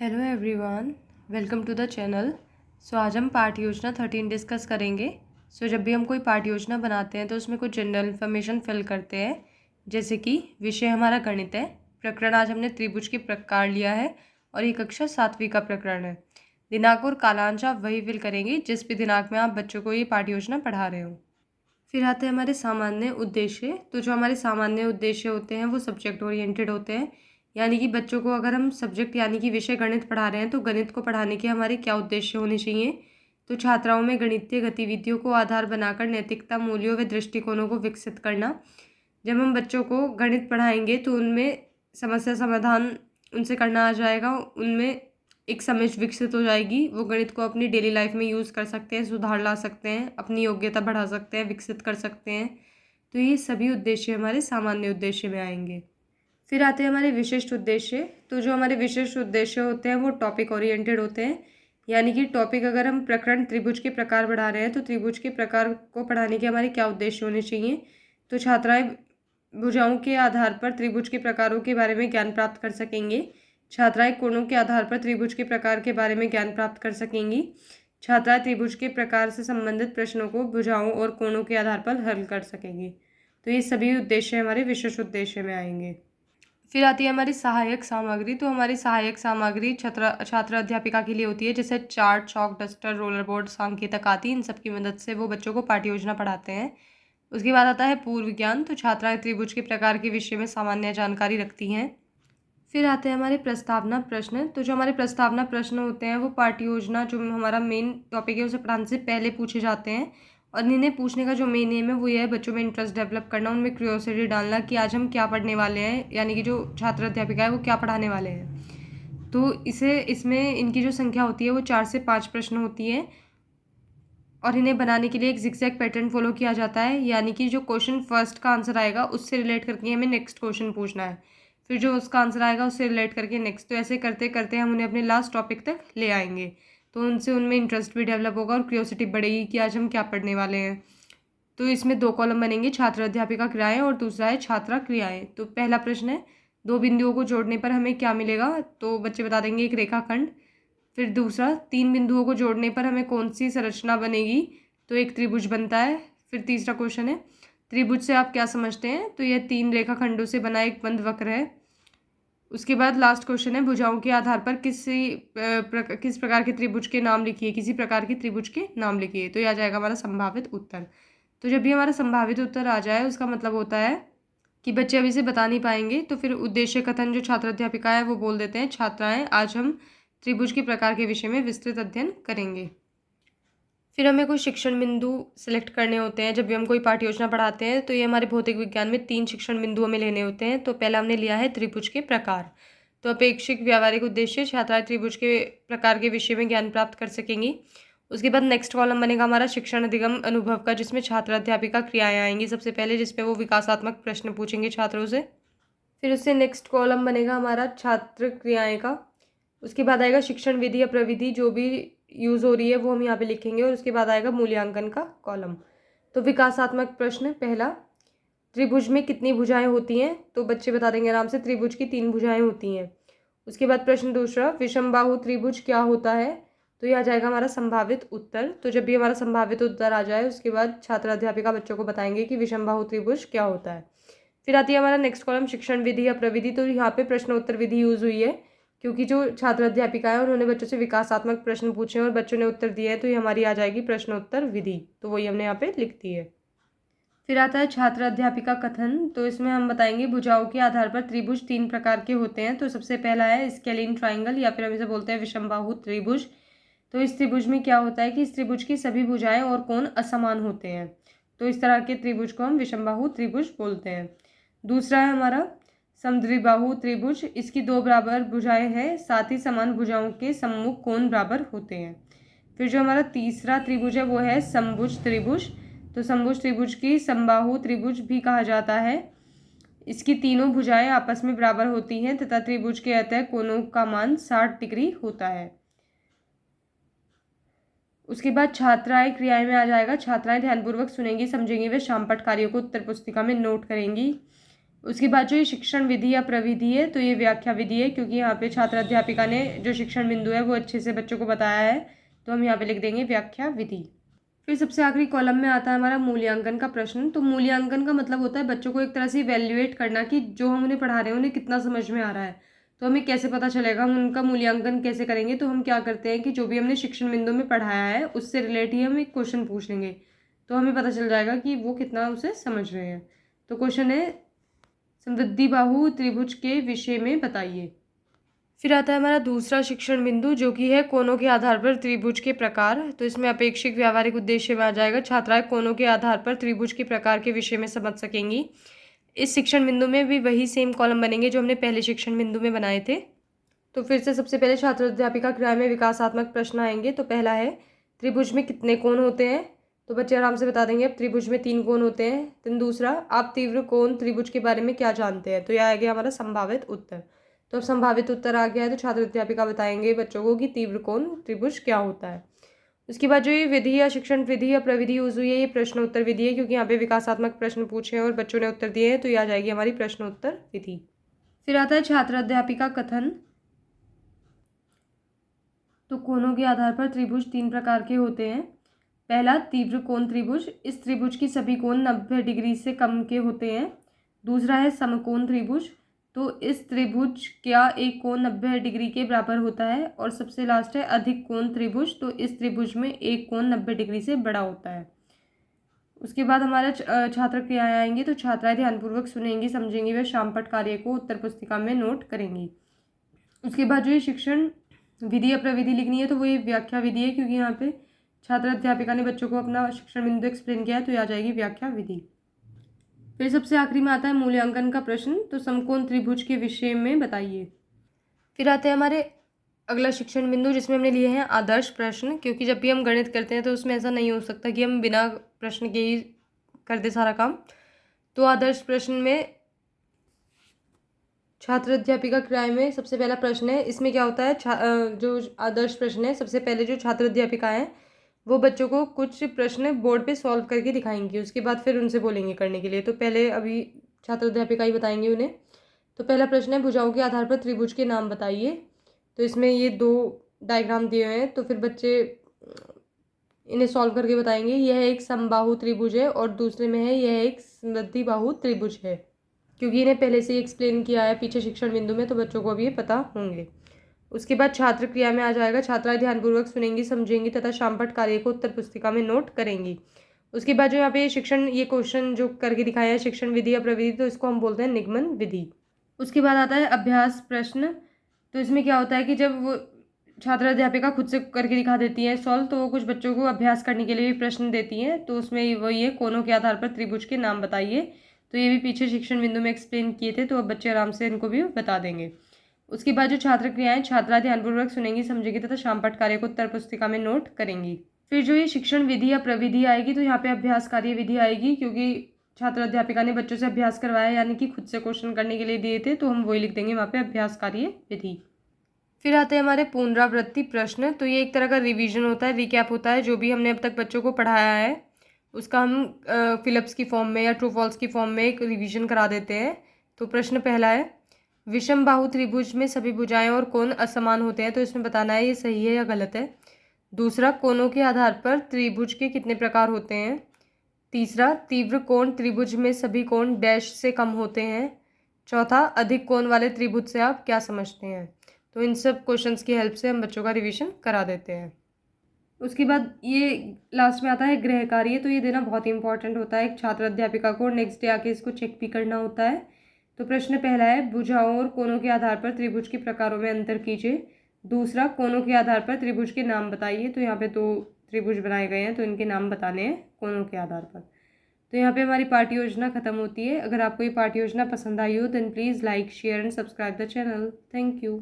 Hello everyone, welcome to the channel. आज हम पाठ योजना 13 डिस्कस करेंगे। जब भी हम कोई पाठ योजना बनाते हैं तो उसमें कुछ जनरल इन्फॉर्मेशन फिल करते हैं, जैसे कि विषय हमारा गणित है, प्रकरण आज हमने त्रिभुज के प्रकार लिया है और ये कक्षा 7वीं का प्रकरण है। दिनांक और कालांश आप वही फिल करेंगे जिस भी दिनांक में आप बच्चों को ये पाठ योजना पढ़ा रहे हो। फिर आते हैं हमारे सामान्य उद्देश्य। तो जो हमारे सामान्य उद्देश्य होते हैं वो सब्जेक्ट ओरिएंटेड होते हैं, यानी कि बच्चों को अगर हम सब्जेक्ट यानी कि विषय गणित पढ़ा रहे हैं तो गणित को पढ़ाने के हमारे क्या उद्देश्य होने चाहिए। तो छात्राओं में गणितीय गतिविधियों को आधार बनाकर नैतिकता, मूल्यों व दृष्टिकोणों को विकसित करना। जब हम बच्चों को गणित पढ़ाएंगे तो उनमें समस्या समाधान उनसे करना आ जाएगा, उनमें एक समझ विकसित हो जाएगी, वो गणित को अपनी डेली लाइफ में यूज़ कर सकते हैं, सुधार ला सकते हैं, अपनी योग्यता बढ़ा सकते हैं, विकसित कर सकते हैं। तो ये सभी उद्देश्य हमारे सामान्य उद्देश्य में आएंगे। फिर आते हैं हमारे विशिष्ट उद्देश्य। तो जो हमारे विशिष्ट उद्देश्य होते हैं वो टॉपिक ओरिएंटेड होते हैं, यानी कि टॉपिक अगर हम प्रकरण त्रिभुज के प्रकार पढ़ा रहे हैं तो त्रिभुज के प्रकार को पढ़ाने के हमारे क्या उद्देश्य होने चाहिए। तो छात्राएं भुजाओं के आधार पर त्रिभुज के प्रकारों के बारे में ज्ञान प्राप्त कर सकेंगे। छात्राएं कोणों के आधार पर त्रिभुज के प्रकार के बारे में ज्ञान प्राप्त कर सकेंगी। छात्राएं त्रिभुज के प्रकार से संबंधित प्रश्नों को भुजाओं और कोणों के आधार पर हल कर सकेंगी। तो ये सभी उद्देश्य हमारे विशिष्ट उद्देश्य में आएंगे। फिर आती है हमारी सहायक सामग्री। तो हमारी सहायक सामग्री छात्र अध्यापिका के लिए होती है, जैसे चार्ट, चौक, डस्टर, रोलर बोर्ड, सांकेतक आदि। इन सब की मदद से वो बच्चों को पाठ्य योजना पढ़ाते हैं। उसके बाद आता है पूर्व ज्ञान। तो छात्राएं त्रिभुज के प्रकार के विषय में सामान्य जानकारी रखती हैं। फिर आते हैं हमारे प्रस्तावना प्रश्न। तो जो हमारे प्रस्तावना प्रश्न होते हैं वो पाठ्य योजना जो हमारा मेन टॉपिक है उसे पढ़ाने से पहले पूछे जाते हैं, और इन्हें पूछने का जो मेन एम है वो ये है बच्चों में इंटरेस्ट डेवलप करना, उनमें क्यूरियोसिटी डालना कि आज हम क्या पढ़ने वाले हैं, यानी कि जो छात्र अध्यापिका है वो क्या पढ़ाने वाले हैं। तो इसमें इनकी जो संख्या होती है वो 4 से 5 प्रश्न होती है, और इन्हें बनाने के लिए एक जिगजैग पैटर्न फॉलो किया जाता है, यानी कि जो क्वेश्चन फर्स्ट का आंसर आएगा उससे रिलेट करके हमें नेक्स्ट क्वेश्चन पूछना है, फिर जो उसका आंसर आएगा उससे रिलेट करके नेक्स्ट। तो ऐसे करते करते हम उन्हें अपने लास्ट टॉपिक तक ले आएंगे, तो उनसे उनमें इंटरेस्ट भी डेवलप होगा और क्यूरियोसिटी बढ़ेगी कि आज हम क्या पढ़ने वाले हैं। तो इसमें 2 कॉलम बनेंगे, छात्र अध्यापिका क्रियाएं और दूसरा है छात्रा क्रियाएं। तो पहला प्रश्न है 2 बिंदुओं को जोड़ने पर हमें क्या मिलेगा। तो बच्चे बता देंगे एक रेखाखंड। फिर दूसरा 3 बिंदुओं को जोड़ने पर हमें कौन सी संरचना बनेगी। तो एक त्रिभुज बनता है। फिर तीसरा क्वेश्चन है त्रिभुज से आप क्या समझते हैं। तो यह 3 रेखाखंडों से बना एक बंद वक्र है। उसके बाद लास्ट क्वेश्चन है भुजाओं के आधार पर किस प्रकार के त्रिभुज के नाम लिखिए, किसी प्रकार के त्रिभुज के नाम लिखिए। तो यह आ जाएगा हमारा संभावित उत्तर। तो जब भी हमारा संभावित उत्तर आ जाए उसका मतलब होता है कि बच्चे अभी से बता नहीं पाएंगे, तो फिर उद्देश्य कथन जो छात्र अध्यापिका है वो बोल देते हैं, छात्राएं आज हम त्रिभुज के प्रकार के विषय में विस्तृत अध्ययन करेंगे। फिर हमें कुछ शिक्षण बिंदु सिलेक्ट करने होते हैं जब भी हम कोई पाठ्य योजना पढ़ाते हैं। तो ये हमारे भौतिक विज्ञान में 3 शिक्षण बिंदु हमें लेने होते हैं। तो पहला हमने लिया है त्रिभुज के प्रकार। तो अपेक्षित व्यावहारिक उद्देश्य, छात्राएं त्रिभुज के प्रकार के विषय में ज्ञान प्राप्त कर सकेंगी। उसके बाद नेक्स्ट कॉलम बनेगा हमारा शिक्षण अधिगम अनुभव का, जिसमें छात्र अध्यापिका क्रियाएं आएंगी सबसे पहले, जिसमें वो विकासात्मक प्रश्न पूछेंगे छात्रों से। फिर उससे नेक्स्ट कॉलम बनेगा हमारा छात्र क्रियाएं का। उसके बाद आएगा शिक्षण विधि या प्रविधि, जो भी यूज़ हो रही है वो हम यहाँ पे लिखेंगे, और उसके बाद आएगा मूल्यांकन का कॉलम। तो विकासात्मक प्रश्न पहला, त्रिभुज में कितनी भुजाएं होती हैं। तो बच्चे बता देंगे आराम से, त्रिभुज की 3 भुजाएं होती हैं। उसके बाद प्रश्न दूसरा, विषमबाहु त्रिभुज क्या होता है। तो यह आ जाएगा हमारा संभावित उत्तर। तो जब भी हमारा संभावित उत्तर आ जाए उसके बाद छात्र अध्यापिका बच्चों को बताएंगे कि विषमबाहु त्रिभुज क्या होता है। फिर आती है हमारा नेक्स्ट कॉलम शिक्षण विधि या प्रविधि। तो यहाँ पे प्रश्नोत्तर विधि यूज़ हुई है, क्योंकि जो छात्र अध्यापिका है उन्होंने बच्चों से विकासात्मक प्रश्न पूछे और बच्चों ने उत्तर दिए हैं, तो ये हमारी आ जाएगी प्रश्नोत्तर विधि। तो वही हमने यहाँ पे लिख दी है। फिर आता है छात्र अध्यापिका कथन। तो इसमें हम बताएंगे भुजाओं के आधार पर त्रिभुज 3 प्रकार के होते हैं। तो सबसे पहला है स्केलिन ट्राइंगल, या फिर हम इसे बोलते हैं विषमबाहु त्रिभुज। तो इस त्रिभुज में क्या होता है कि इस त्रिभुज की सभी भुजाएं और कोण असमान होते हैं। तो इस तरह के त्रिभुज को हम विषमबाहु त्रिभुज बोलते हैं। दूसरा है हमारा समद्विबाहु त्रिभुज। इसकी 2 बराबर भुजाएं हैं, साथ ही समान भुजाओं के सम्मुख कोण बराबर होते हैं। फिर जो हमारा तीसरा त्रिभुज है वो है समभुज त्रिभुज। तो समभुज त्रिभुज की समबाहु त्रिभुज भी कहा जाता है। इसकी तीनों भुजाएं आपस में बराबर होती हैं तथा त्रिभुज के अतः कोणों का मान 60 डिग्री होता है। उसके बाद छात्राएं क्रियाएं में आ जाएगा। छात्राएं ध्यानपूर्वक सुनेंगी, समझेंगी व शामपट कार्यों को उत्तर पुस्तिका में नोट करेंगी। उसके बाद जो ये शिक्षण विधि या प्रविधि है तो ये व्याख्या विधि है, क्योंकि यहाँ पे छात्र अध्यापिका ने जो शिक्षण बिंदु है वो अच्छे से बच्चों को बताया है, तो हम यहाँ पे लिख देंगे व्याख्या विधि। फिर सबसे आखिरी कॉलम में आता है हमारा मूल्यांकन का प्रश्न। तो मूल्यांकन का मतलब होता है बच्चों को एक तरह से इवैल्यूएट करना कि जो हम उन्हें पढ़ा रहे हैं उन्हें कितना समझ में आ रहा है। तो हमें कैसे पता चलेगा, हम उनका मूल्यांकन कैसे करेंगे? तो हम क्या करते हैं कि जो भी हमने शिक्षण बिंदु में पढ़ाया है उससे रिलेट ही हम एक क्वेश्चन पूछ लेंगे, तो हमें पता चल जाएगा कि वो कितना उसे समझ रहे हैं। तो क्वेश्चन है समृद्धि बाहु त्रिभुज के विषय में बताइए। फिर आता है हमारा दूसरा शिक्षण बिंदु जो कि है कोनों के आधार पर त्रिभुज के प्रकार। तो इसमें अपेक्षित व्यावहारिक उद्देश्य में आ जाएगा छात्राएं कोनों के आधार पर त्रिभुज के प्रकार के विषय में समझ सकेंगी। इस शिक्षण बिंदु में भी वही सेम कॉलम बनेंगे जो हमने पहले शिक्षण बिंदु में बनाए थे। तो फिर से सबसे पहले छात्र अध्यापिका क्रिया में विकासात्मक प्रश्न आएंगे। तो पहला है त्रिभुज में कितने कोण होते हैं? तो बच्चे आराम से बता देंगे अब त्रिभुज में 3 कोण होते हैं। देन दूसरा, आप तीव्र कोण त्रिभुज के बारे में क्या जानते हैं? तो यह आ गया हमारा संभावित उत्तर। तो अब संभावित उत्तर आ गया है तो छात्र अध्यापिका बताएंगे बच्चों को कि तीव्र कोण त्रिभुज क्या होता है। उसके बाद जो ये विधि या शिक्षण विधि या प्रविधि यूज हुई है ये प्रश्न उत्तर विधि है, क्योंकि यहाँ पे विकासात्मक प्रश्न पूछे हैं और बच्चों ने उत्तर दिए हैं, तो ये आ जाएगी हमारी प्रश्न उत्तर विधि। फिर आता है छात्र अध्यापिका कथन। तो कोणों के आधार पर त्रिभुज 3 प्रकार के होते हैं। पहला, तीव्र कोण त्रिभुज। इस त्रिभुज की सभी कोण 90 डिग्री से कम के होते हैं। दूसरा है समकोण त्रिभुज। तो इस त्रिभुज का एक कोण 90 डिग्री के बराबर होता है। और सबसे लास्ट है अधिक कोण त्रिभुज। तो इस त्रिभुज में एक कोण 90 डिग्री से बड़ा होता है। उसके बाद हमारे छात्र क्रियाएं आएंगी। तो छात्राएं ध्यानपूर्वक सुनेंगी, समझेंगी, व शामपट कार्य को उत्तर पुस्तिका में नोट करेंगी। उसके बाद जो ये शिक्षण विधि या प्रविधि लिखनी है तो वो ये व्याख्या विधि है, क्योंकि यहाँ पे छात्र अध्यापिका ने बच्चों को अपना शिक्षण बिंदु एक्सप्लेन किया है, तो ये आ जाएगी व्याख्या विधि। फिर सबसे आखिरी में आता है मूल्यांकन का प्रश्न। तो समकोण त्रिभुज के विषय में बताइए। फिर आते हैं हमारे अगला शिक्षण बिंदु जिसमें हमने लिए हैं आदर्श प्रश्न, क्योंकि जब भी हम गणित करते हैं तो उसमें ऐसा नहीं हो सकता कि हम बिना प्रश्न के ही कर दे सारा काम। तो आदर्श प्रश्न में छात्र अध्यापिका क्रिया में सबसे पहला प्रश्न है। इसमें क्या होता है, जो आदर्श प्रश्न है सबसे पहले जो छात्र अध्यापिका हैं वो बच्चों को कुछ प्रश्न बोर्ड पे सॉल्व करके दिखाएंगी, उसके बाद फिर उनसे बोलेंगे करने के लिए। तो पहले अभी छात्र अध्यापिका ही बताएंगे उन्हें। तो पहला प्रश्न है भुजाओं के आधार पर त्रिभुज के नाम बताइए। तो इसमें ये 2 डायग्राम दिए हुए हैं, तो फिर बच्चे इन्हें सॉल्व करके बताएंगे। यह एक समबाहु त्रिभुज है और दूसरे में है यह एक समृद्धि बाहु त्रिभुज है, क्योंकि इन्हें पहले से ही एक्सप्लेन किया है पीछे शिक्षण बिंदु में, तो बच्चों को अब ये पता होंगे। उसके बाद छात्र क्रिया में आ जाएगा। छात्राएं ध्यानपूर्वक सुनेंगी, समझेंगी तथा शामपट कार्य को उत्तर पुस्तिका में नोट करेंगी। उसके बाद जो यहाँ पे ये क्वेश्चन जो करके दिखाया है शिक्षण विधि या प्रविधि, तो इसको हम बोलते हैं निगमन विधि। उसके बाद आता है अभ्यास प्रश्न। तो इसमें क्या होता है कि जब वो छात्र अध्यापिका खुद से करके दिखा देती है सॉल्व, तो वो कुछ बच्चों को अभ्यास करने के लिए भी प्रश्न देती हैं। तो उसमें वही है कोनों के आधार पर त्रिभुज के नाम बताइए। तो ये भी पीछे शिक्षण बिंदु में एक्सप्लेन किए थे, तो अब बच्चे आराम से इनको भी बता देंगे। उसके बाद जो छात्र क्रियाएं छात्रा ध्यानपूर्वक सुनेंगी, समझेगी तथा शामपट कार्य को उत्तर पुस्तिका में नोट करेंगी। फिर जो ये शिक्षण विधि या प्रविधि आएगी तो यहाँ पे अभ्यास कार्य विधि आएगी, क्योंकि छात्र अध्यापिका ने बच्चों से अभ्यास करवाया, यानी कि खुद से क्वेश्चन करने के लिए दिए थे, तो हम वही लिख देंगे वहाँ पे अभ्यास कार्य विधि। फिर आते हैं हमारे पुनरावृत्ति प्रश्न। तो ये एक तरह का रिवीजन होता है, रिकैप होता है, जो भी हमने अब तक बच्चों को पढ़ाया है उसका हम फिलिप्स की फॉर्म में या ट्रू फॉल्स की फॉर्म में एक रिवीजन करा देते हैं। तो प्रश्न पहला है विषम बाहु त्रिभुज में सभी भुजाएं और कोण असमान होते हैं। तो इसमें बताना है ये सही है या गलत है। दूसरा, कोणों के आधार पर त्रिभुज के कितने प्रकार होते हैं। तीसरा, तीव्र कोण त्रिभुज में सभी कोण डैश से कम होते हैं। चौथा, अधिक कोण वाले त्रिभुज से आप क्या समझते हैं। तो इन सब क्वेश्चंस की हेल्प से हम बच्चों का रिवीजन करा देते हैं। उसके बाद ये लास्ट में आता है गृह कार्य। तो ये देना बहुत इंपॉर्टेंट होता है एक छात्र अध्यापिका को, नेक्स्ट डे आके इसको चेक भी करना होता है। तो प्रश्न पहला है भुजाओं और कोणों के आधार पर त्रिभुज के प्रकारों में अंतर कीजिए। दूसरा, कोणों के आधार पर त्रिभुज के नाम बताइए। तो यहाँ पे 2 त्रिभुज बनाए गए हैं, तो इनके नाम बताने हैं कोणों के आधार पर। तो यहाँ पे हमारी पाठ्य योजना खत्म होती है। अगर आपको ये पाठ्य योजना पसंद आई हो then please like, share and subscribe the channel. Thank you.